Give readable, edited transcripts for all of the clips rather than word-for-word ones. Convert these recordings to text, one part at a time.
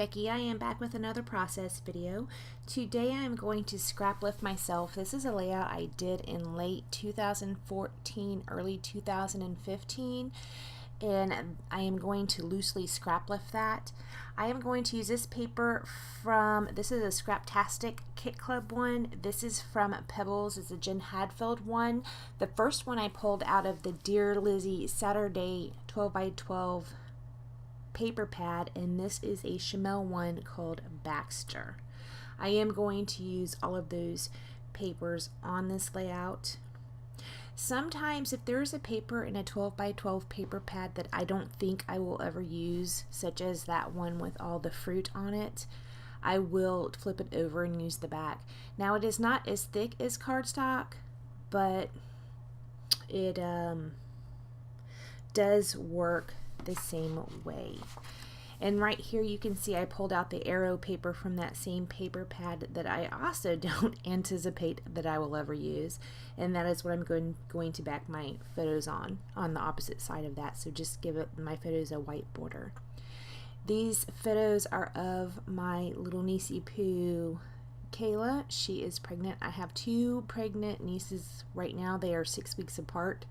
Becky. I am back with another process video. Today I am going to scrap lift myself. This is a layout I did in late 2014, early 2015, and I am going to loosely scrap lift that. I am going to use this paper this is a Scraptastic Kit Club one. This is from Pebbles. It's a Jen Hadfield one. The first one I pulled out of the Dear Lizzie Saturday 12x12 paper pad, and this is a Chamel one called Baxter. I am going to use all of those papers on this layout. Sometimes if there's a paper in a 12x12 paper pad that I don't think I will ever use, such as that one with all the fruit on it, I will flip it over and use the back. Now it is not as thick as cardstock, but it does work the same way. And right here you can see I pulled out the arrow paper from that same paper pad that I also don't anticipate that I will ever use, and that is what I'm going to back my photos on the opposite side of that, so just give my photos a white border. These photos are of my little niecey poo, Kayla. She is pregnant. I have two pregnant nieces right now. They are 6 weeks apart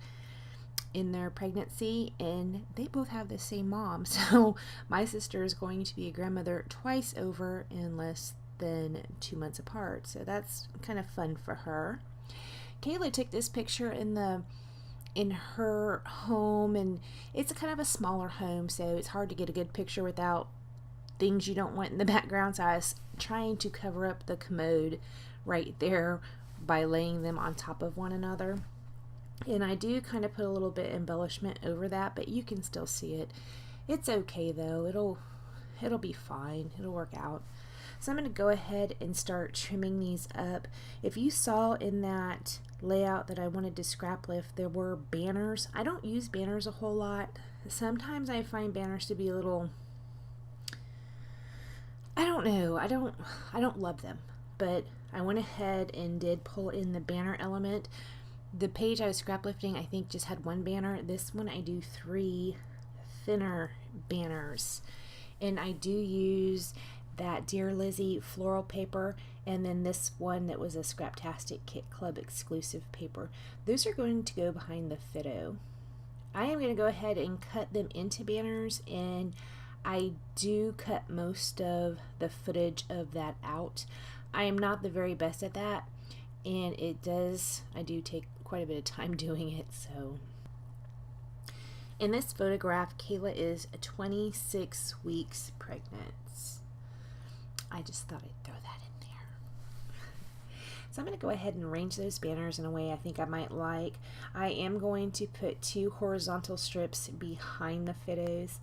in their pregnancy, and they both have the same mom, so my sister is going to be a grandmother twice over in less than 2 months apart, so that's kind of fun for her. Kayla took this picture in her home, and it's kind of a smaller home, so it's hard to get a good picture without things you don't want in the background, so I was trying to cover up the commode right there by laying them on top of one another. And I do kind of put a little bit embellishment over that, but you can still see it. It's okay though. It'll be fine. It'll work out. So I'm going to go ahead and start trimming these up. If you saw in that layout that I wanted to scrap lift, there were banners. I don't use banners a whole lot. Sometimes I find banners to be a little, I don't know, I don't love them, but I went ahead and did pull in the banner element. The page I was scrap lifting, I think, just had one banner. This one I do 3 thinner banners, and I do use that Dear Lizzie floral paper, and then this one that was a Scraptastic Kit Club exclusive paper. Those are going to go behind the photo. I am going to go ahead and cut them into banners, and I do cut most of the footage of that out. I am not the very best at that, and I do take quite a bit of time doing it. So in this photograph, Kayla is 26 weeks pregnant. I just thought I'd throw that in there. So I'm going to go ahead and arrange those banners in a way I think I might like. I am going to put 2 horizontal strips behind the photos.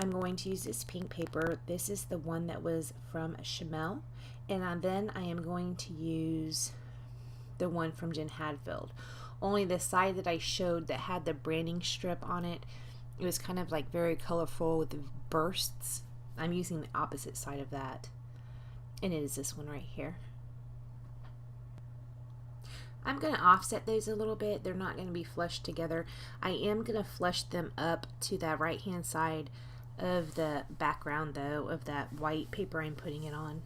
I'm going to use this pink paper. This is the one that was from Chamel, and then I am going to use the one from Jen Hadfield. Only the side that I showed that had the branding strip on it, it was kind of like very colorful with the bursts. I'm using the opposite side of that, and it is this one right here. I'm going to offset those a little bit. They're not going to be flushed together. I am going to flush them up to that right hand side of the background though, of that white paper I'm putting it on.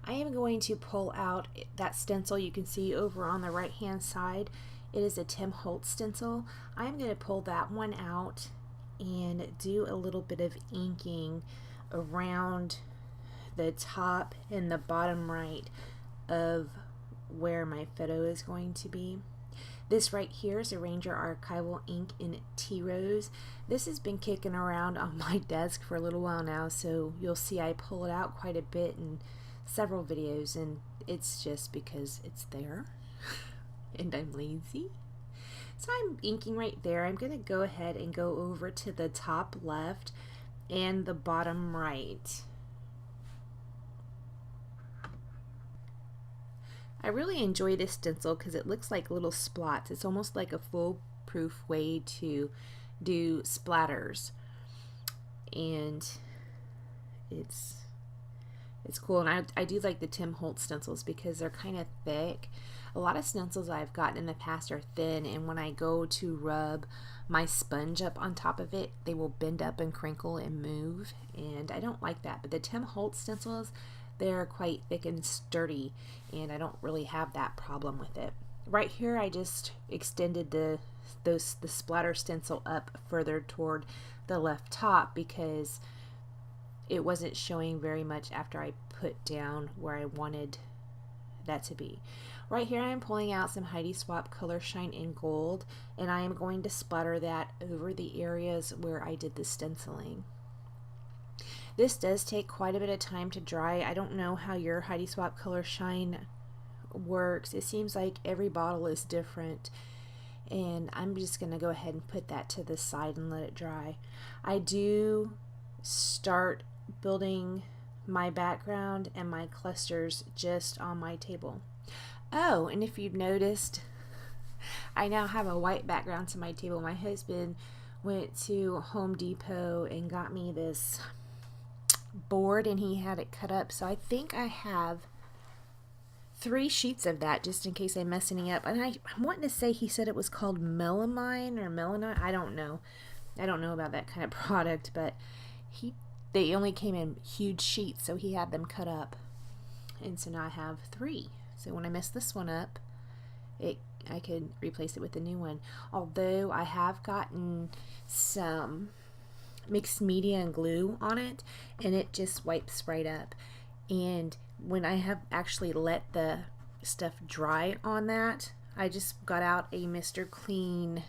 I am going to pull out that stencil you can see over on the right hand side. It is a Tim Holtz stencil. I'm going to pull that one out and do a little bit of inking around the top and the bottom right of where my photo is going to be. This right here is a Ranger Archival ink in Tea Rose. This has been kicking around on my desk for a little while now, so you'll see I pull it out quite a bit in several videos, and it's just because it's there and I'm lazy. So I'm inking right there. I'm going to go ahead and go over to the top left and the bottom right. I really enjoy this stencil because it looks like little splots. It's almost like a foolproof way to do splatters, and it's It's cool, and I do like the Tim Holtz stencils because they're kind of thick. A lot of stencils I've gotten in the past are thin, and when I go to rub my sponge up on top of it, they will bend up and crinkle and move, and I don't like that. But the Tim Holtz stencils, they're quite thick and sturdy, and I don't really have that problem with it. Right here, I just extended the splatter stencil up further toward the left top because it wasn't showing very much after I put down where I wanted that to be. Right here I am pulling out some Heidi Swapp Color Shine in Gold, and I am going to splatter that over the areas where I did the stenciling. This does take quite a bit of time to dry. I don't know how your Heidi Swapp Color Shine works. It seems like every bottle is different, and I'm just going to go ahead and put that to the side and let it dry. I do start building my background and my clusters just on my table. Oh, and if you've noticed, I now have a white background to my table. My husband went to Home Depot and got me this board, and he had it cut up, so I think I have 3 sheets of that just in case I mess any up. And I'm wanting to say he said it was called melamine or melanite. I don't know about that kind of product, but they only came in huge sheets, so he had them cut up, and so now I have 3. So when I mess this one up, I could replace it with a new one. Although I have gotten some mixed media and glue on it, and it just wipes right up. And when I have actually let the stuff dry on that, I just got out a Mr. Clean,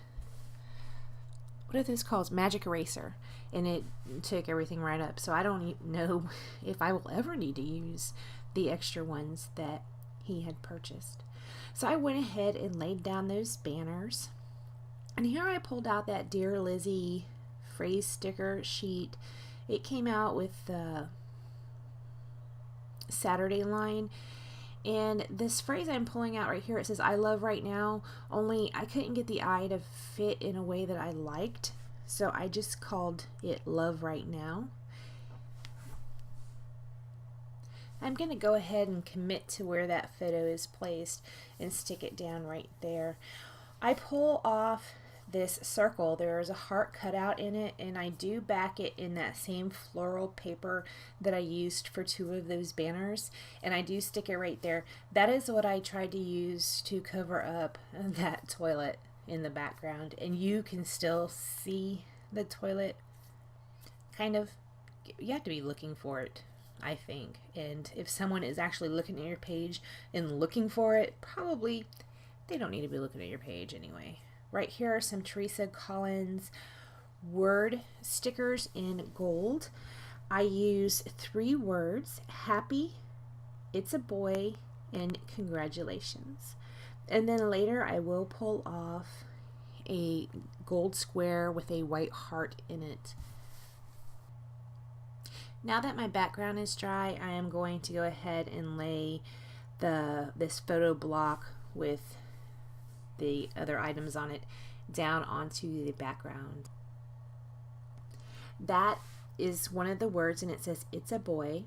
what are those called? Magic eraser, and it took everything right up. So I don't know if I will ever need to use the extra ones that he had purchased. So I went ahead and laid down those banners, and here I pulled out that Dear Lizzie phrase sticker sheet. It came out with the Saturday line, and this phrase I'm pulling out right here, it says I love right now, only I couldn't get the I to fit in a way that I liked, so I just called it love right now. I'm going to go ahead and commit to where that photo is placed and stick it down right there. I pull off this circle. There is a heart cut out in it, and I do back it in that same floral paper that I used for 2 of those banners, and I do stick it right there. That is what I tried to use to cover up that toilet in the background, and you can still see the toilet. Kind of, you have to be looking for it, I think, and if someone is actually looking at your page and looking for it, probably they don't need to be looking at your page anyway. Right here are some Teresa Collins word stickers in gold. I use 3 words: happy, it's a boy, and congratulations. And then later I will pull off a gold square with a white heart in it. Now that my background is dry, I am going to go ahead and lay this photo block with the other items on it down onto the background. That is one of the words, and it says it's a boy,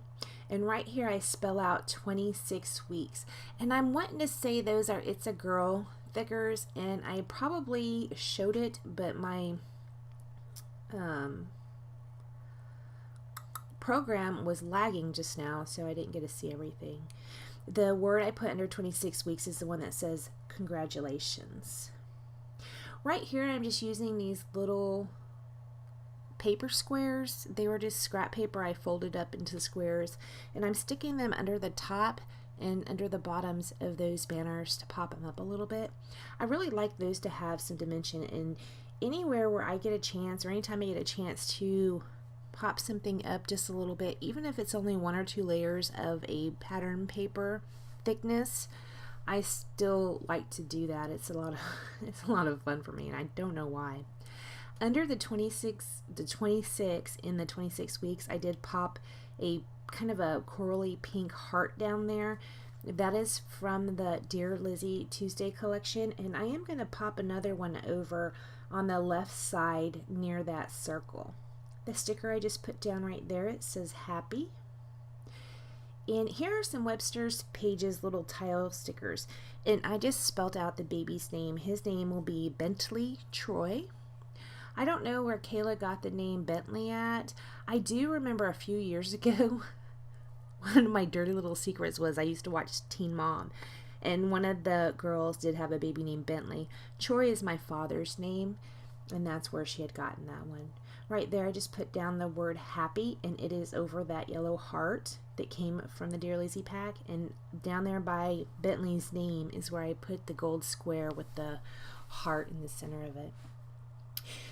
and right here I spell out 26 weeks, and I'm wanting to say those are it's a girl thickers, and I probably showed it, but my program was lagging just now, so I didn't get to see everything. The word I put under 26 weeks is the one that says congratulations. Right here I'm just using these little paper squares. They were just scrap paper I folded up into squares, and I'm sticking them under the top and under the bottoms of those banners to pop them up a little bit. I really like those to have some dimension, and anywhere where I get a chance, or anytime I get a chance to pop something up just a little bit, even if it's only 1 or 2 layers of a pattern paper thickness, I still like to do that. It's a lot of fun for me, and I don't know why. Under the 26 in the 26 weeks, I did pop a kind of a corally pink heart down there. That is from the Dear Lizzie Tuesday collection, and I am going to pop another one over on the left side near that circle. The sticker I just put down right there, it says happy. And here are some Webster's Pages little tile stickers. And I just spelt out the baby's name. His name will be Bentley Troy. I don't know where Kayla got the name Bentley at. I do remember a few years ago, one of my dirty little secrets was I used to watch Teen Mom. And one of the girls did have a baby named Bentley. Troy is my father's name, and that's where she had gotten that one. Right there, I just put down the word happy, and it is over that yellow heart that came from the Dear Lazy pack. And down there by Bentley's name is where I put the gold square with the heart in the center of it.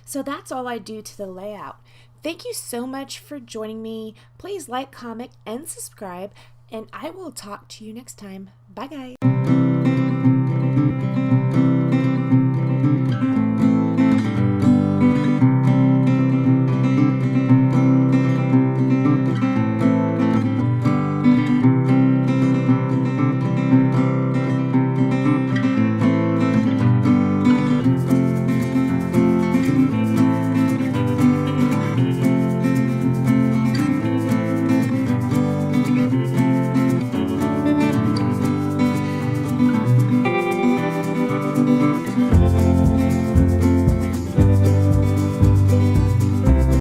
So that's all I do to the layout. Thank you so much for joining me. Please like, comment, and subscribe, and I will talk to you next time. Bye, guys.